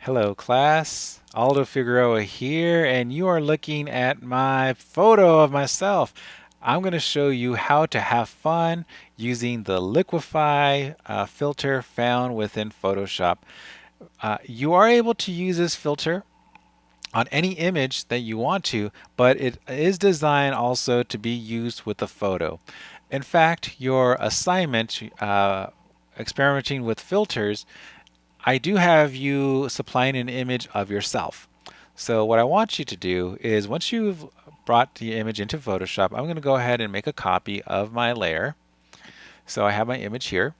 Hello class, Aldo Figueroa here, and you are looking at my photo of myself. I'm going to show you how to have fun using the Liquify filter found within Photoshop. You are able to use this filter on any image that you want to, but it is designed also to be used with a photo. In fact, your assignment experimenting with filters, I do have you supplying an image of yourself. So what I want you to do is once you've brought the image into Photoshop, I'm going to go ahead and make a copy of my layer. So I have my image here.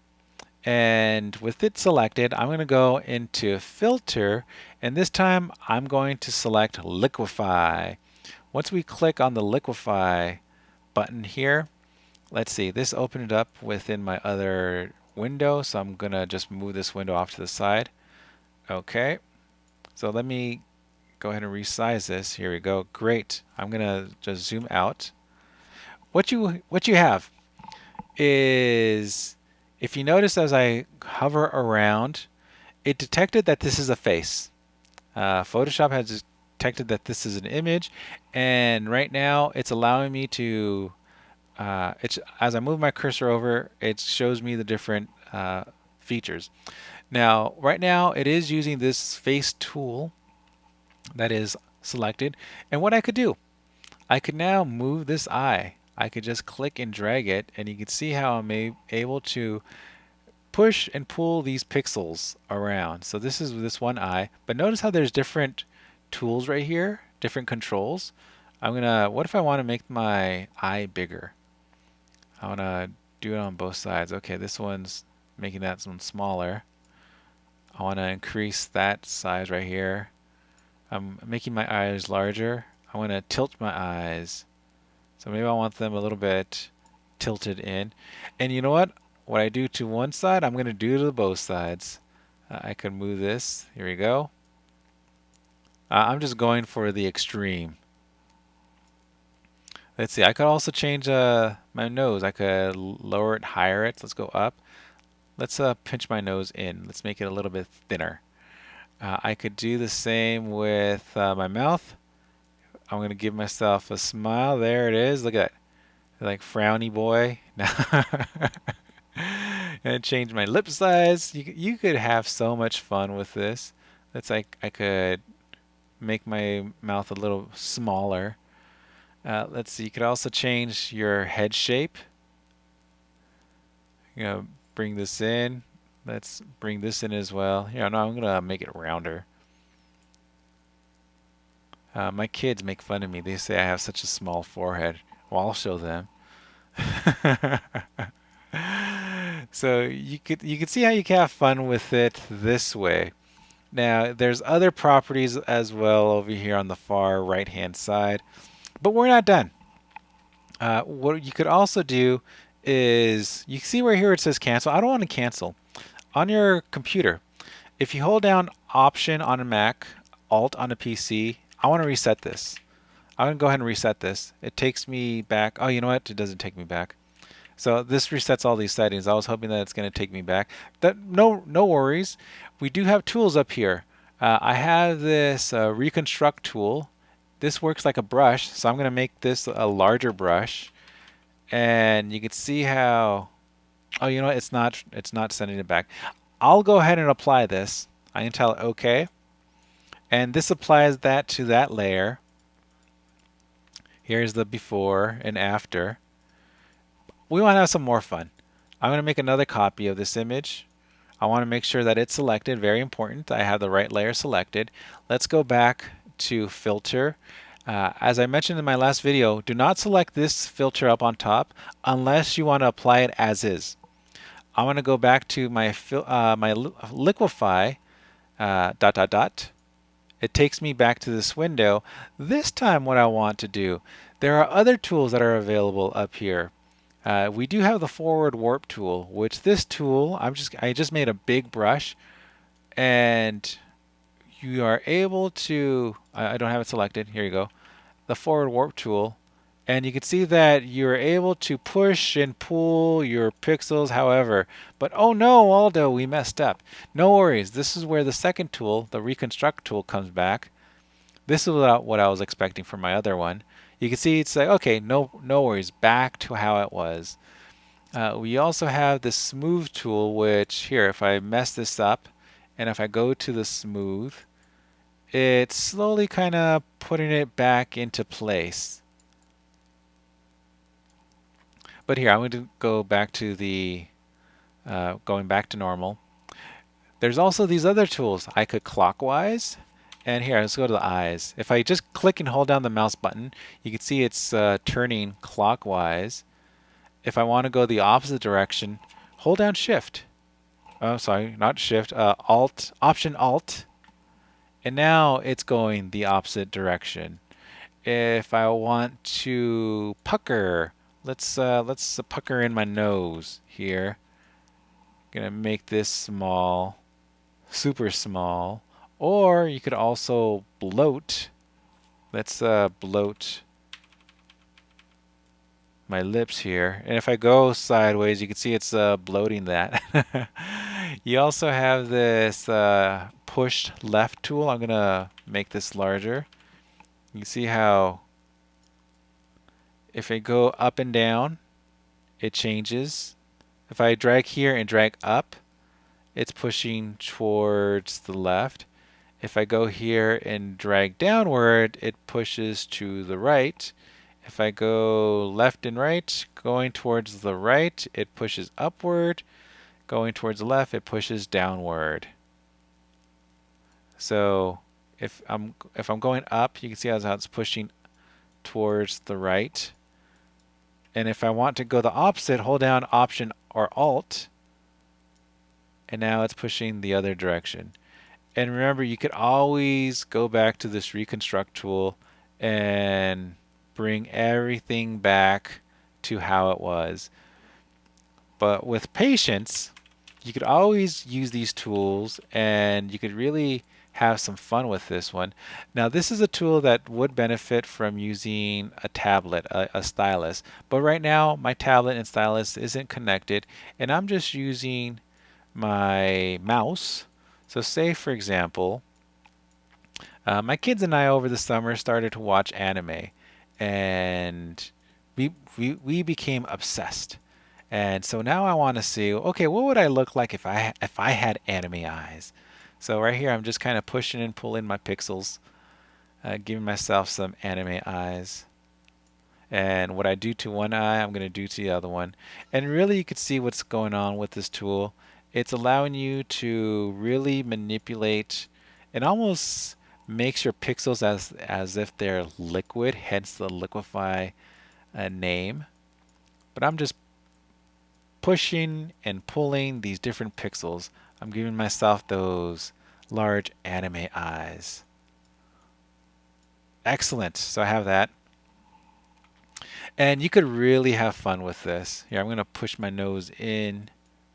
And with it selected, I'm going to go into Filter, and this time I'm going to select Liquify. Once we click on the Liquify button here, let's see, this opened up within my other window, so I'm going to just move this window off to the side. Okay, so let me go ahead and resize this. Here we go. Great. I'm going to just zoom out. What you have is, if you notice as I hover around, it detected that this is a face. Photoshop has detected that this is an image, and right now it's allowing me to, as I move my cursor over, it shows me the different features. Now, right now it is using this face tool that is selected, and what I could do, I could now move this eye. I could just click and drag it, and you can see how I'm able to push and pull these pixels around. So this is this one eye, but notice how there's different tools right here, different controls. What if I want to make my eye bigger? I want to do it on both sides. Okay, this one's making that one smaller. I want to increase that size right here. I'm making my eyes larger. I want to tilt my eyes. So maybe I want them a little bit tilted in. And you know what? What I do to one side, I'm going to do to both sides. I can move this. Here we go. I'm just going for the extreme. Let's see. I could also change my nose. I could lower it, higher it. Let's go up. Let's pinch my nose in. Let's make it a little bit thinner. I could do the same with my mouth. I'm going to give myself a smile. There it is. Look at that. Like frowny boy. And change my lip size. You could have so much fun with this. That's like I could make my mouth a little smaller. Let's see. You could also change your head shape. You know, bring this in. Let's bring this in as well. Here, no, I'm gonna make it rounder. My kids make fun of me. They say I have such a small forehead. Well, I'll show them. So you could see how you can have fun with it this way. Now there's other properties as well over here on the far right hand side, but we're not done. What you could also do is you see where here it says cancel. I don't want to cancel. On your computer, if you hold down Option on a Mac, Alt on a PC, I want to reset this. I'm going to go ahead and reset this. It takes me back. Oh, you know what? It doesn't take me back. So this resets all these settings. I was hoping that it's going to take me back. No worries. We do have tools up here. I have this reconstruct tool. This works like a brush, so I'm going to make this a larger brush, and you can see how. Oh, you know what? It's not sending it back. I'll go ahead and apply this. I can tell it OK, and this applies that to that layer. Here's the before and after. We want to have some more fun. I'm going to make another copy of this image. I want to make sure that it's selected. Very important. I have the right layer selected. Let's go back to filter. As I mentioned in my last video, do not select this filter up on top unless you want to apply it as is. I want to go back to my Liquify dot dot dot. It takes me back to this window. This time what I want to do, there are other tools that are available up here. We do have the forward warp tool, which this tool, I just made a big brush, and you are able to, I don't have it selected, here you go, the forward warp tool, And you can see that you're able to push and pull your pixels however. But oh no, Aldo, we messed up. No worries. This is where the second tool, the reconstruct tool, comes back. This is what I was expecting from my other one. You can see it's like, okay, no worries, back to how it was. We also have the smooth tool, which here, if I mess this up, and if I go to the smooth, it's slowly kind of putting it back into place. But here, I'm going to go back to the, going back to normal. There's also these other tools. I could clockwise, and here, let's go to the eyes. If I just click and hold down the mouse button, you can see it's turning clockwise. If I want to go the opposite direction, hold down Shift. Oh, sorry, not Shift, Option Alt, and now it's going the opposite direction. If I want to pucker, let's pucker in my nose here. Gonna make this small, super small, or you could also bloat. Let's bloat my lips here, and if I go sideways, you can see it's bloating that. You also have this push left tool. I'm gonna make this larger. You can see how if I go up and down, it changes. If I drag here and drag up, it's pushing towards the left. If I go here and drag downward, it pushes to the right. If I go left and right, going towards the right, it pushes upward. Going towards the left, it pushes downward. So if I'm going up, you can see how it's pushing towards the right. And if I want to go the opposite, hold down Option or Alt, and now it's pushing the other direction. And remember, you could always go back to this reconstruct tool and bring everything back to how it was. But with patience, you could always use these tools and you could really have some fun with this one. Now, this is a tool that would benefit from using a tablet, a stylus. But right now, my tablet and stylus isn't connected, and I'm just using my mouse. So say, for example, my kids and I over the summer started to watch anime, and we became obsessed. And so now I want to see, okay, what would I look like if I had anime eyes? So right here, I'm just kind of pushing and pulling my pixels, giving myself some anime eyes. And what I do to one eye, I'm going to do to the other one. And really, you can see what's going on with this tool. It's allowing you to really manipulate. It almost makes your pixels as if they're liquid, hence the Liquify name. But I'm just pushing and pulling these different pixels. I'm giving myself those large anime eyes. Excellent. So I have that. And you could really have fun with this. Here, I'm going to push my nose in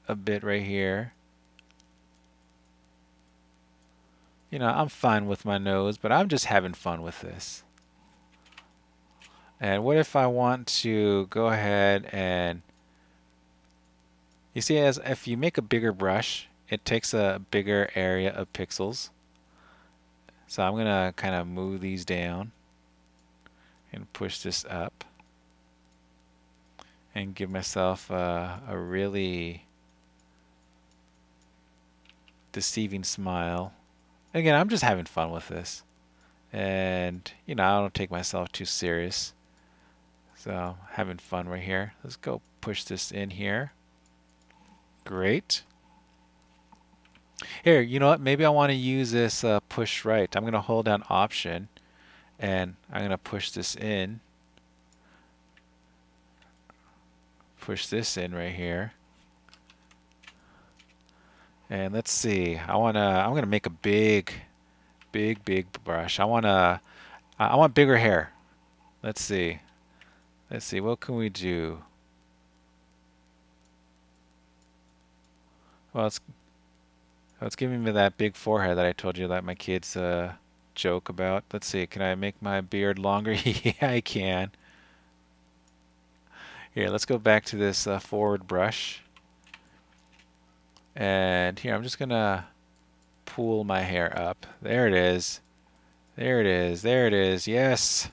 a bit right here. You know, I'm fine with my nose, but I'm just having fun with this. And what if I want to go ahead and, you see, as if you make a bigger brush, it takes a bigger area of pixels. So I'm going to kind of move these down and push this up and give myself a really deceiving smile. Again, I'm just having fun with this. And, you know, I don't take myself too serious. So, having fun right here. Let's go push this in here. Great. Here, you know what? Maybe I want to use this push right. I'm going to hold down Option, and I'm going to push this in. Push this in right here. And let's see. I'm gonna make a big brush. I want bigger hair. Let's see. What can we do? Well, it's giving me that big forehead that I told you that my kids joke about. Let's see. Can I make my beard longer? Yeah, I can. Here, let's go back to this forward brush. And here, I'm just going to pull my hair up. There it is. There it is. There it is. Yes.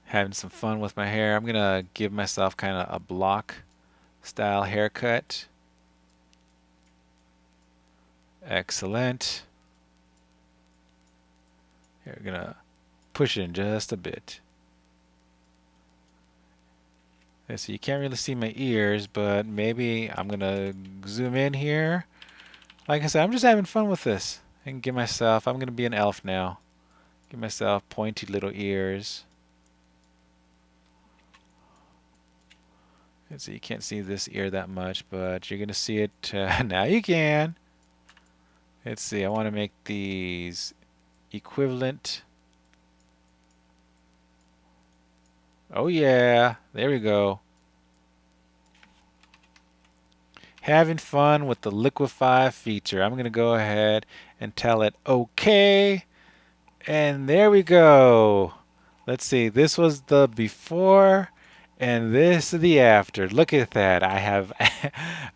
Having some fun with my hair. I'm going to give myself kind of a block style haircut. Excellent. Here, we're going to push it in just a bit. So you can't really see my ears, but maybe I'm going to zoom in here. Like I said, I'm just having fun with this. And give myself, I'm going to be an elf now. Give myself pointy little ears. And so you can't see this ear that much, but you're going to see it. Now you can. Let's see, I want to make these equivalent. Oh yeah, there we go. Having fun with the Liquify feature. I'm going to go ahead and tell it okay. And there we go. Let's see, this was the before and this is the after. Look at that.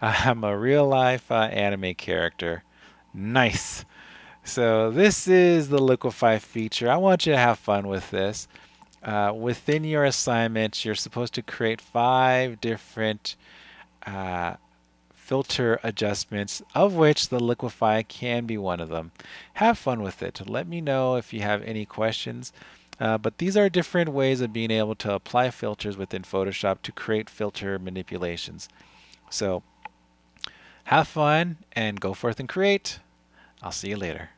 I'm a real life anime character. Nice. So this is the Liquify feature. I want you to have fun with this. Within your assignment, you're supposed to create 5 different uh, filter adjustments, of which the Liquify can be one of them. Have fun with it. Let me know if you have any questions. But these are different ways of being able to apply filters within Photoshop to create filter manipulations. So have fun and go forth and create. I'll see you later.